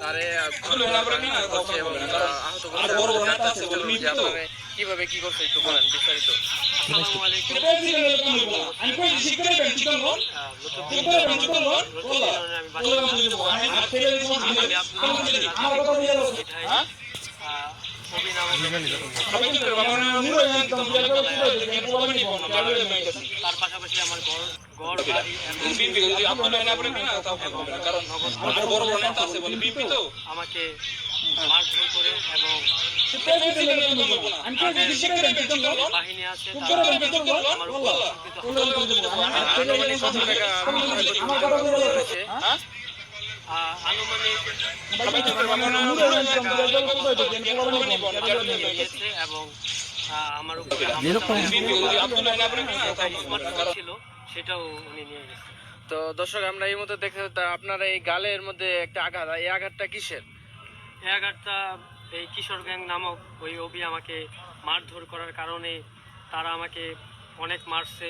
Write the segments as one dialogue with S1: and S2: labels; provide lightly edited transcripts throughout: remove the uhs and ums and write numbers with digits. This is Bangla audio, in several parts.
S1: তারে করছে এবং আহত করছে। যে আপনারা কিভাবে কি করছে একটু বলেন বিস্তারিত।
S2: আসসালামু আলাইকুম। তার পাশাপাশি আমার গড় বাড়ি আমাকে মারধর করে এবং বাহিনী আছে আমার উপর
S1: আনুমানিক কত টাকা হয়েছে?
S2: আনুমানিক দিয়েছে এবং আমার উপরে ছিল সেটাও উনি নিয়ে গেছে।
S1: তো দর্শক আমরা এই মধ্যে দেখতে আপনার এই গালের মধ্যে একটা আঘাত, এই আঘাতটা কিসের?
S2: এই আঘাতটা এই কিশোর গ্যাং নামক ওই অভি আমাকে মারধর করার কারণে তারা আমাকে অনেক মারছে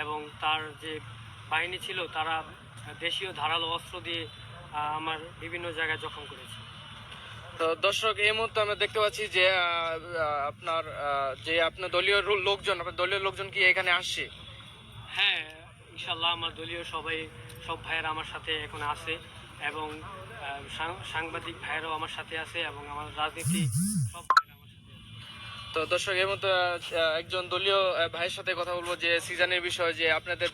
S2: এবং তার যে বাহিনী ছিল তারা দেশীয় ধারালো অস্ত্র দিয়ে আমার বিভিন্ন জায়গায় জখম করেছে।
S1: তো দর্শক এই মুহূর্তে আমরা দেখতে পাচ্ছি যে আপনার যে আপনার দলীয় লোকজন, আপনার দলীয় লোকজন কি এখানে আসছে?
S2: হ্যাঁ, ইনশাল্লাহ আমার দলীয় সব ভাইয়েরা আমার সাথে এখন আছে এবং সাংবাদিক ভাইয়েরাও আমার সাথে আছে এবং আমার রাজনীতি সব ভাইয়েরা আমার সাথে আছে।
S1: তো দর্শক এই মতো একজন দলীয় ভাইয়ের সাথে কথা বলবো যে সিজনের বিষয়, যে আপনাদের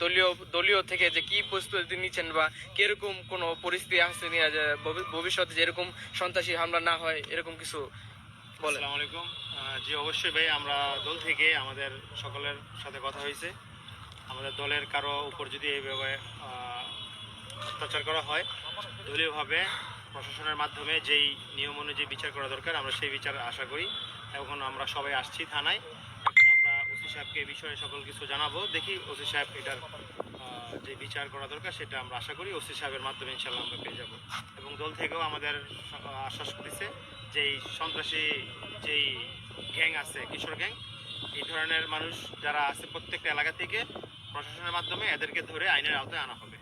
S1: দলীয় থেকে যে কি প্রস্তুতি নিচ্ছেন বা কিরকম কোনো পরিস্থিতি আসছে নিয়ে যে ভবিষ্যতে যে এরকম সন্ত্রাসী হামলা না হয় এরকম কিছু বলেন।
S3: আসসালামু আলাইকুম। জি অবশ্যই ভাই, আমরা দল থেকে আমাদের সকলের সাথে কথা হয়েছে। আমাদের দলের কারো উপর যদি এইভাবে অত্যাচার করা হয়, দলীয়ভাবে প্রশাসনের মাধ্যমে যেই নিয়ম অনুযায়ী বিচার করা দরকার আমরা সেই বিচার আশা করি। এখন আমরা সবাই আসছি থানায়, আমরা ওসি সাহেবকে এই বিষয়ে সকল কিছু জানাবো। দেখি ওসি সাহেব এটার যে বিচার করা দরকার সেটা আমরা আশা করি ওসি সাহেবের মাধ্যমে ইনশাল্লাহ আমরা পেয়ে যাব। এবং দল থেকেও আমাদের আশ্বাস করেছে যে এই সন্ত্রাসী যেই গ্যাং আছে, কিশোর গ্যাং, এই ধরনের মানুষ যারা আছে প্রত্যেকটা এলাকা থেকে প্রশাসনের মাধ্যমে এদেরকে ধরে আইনের আওতায় আনা হবে।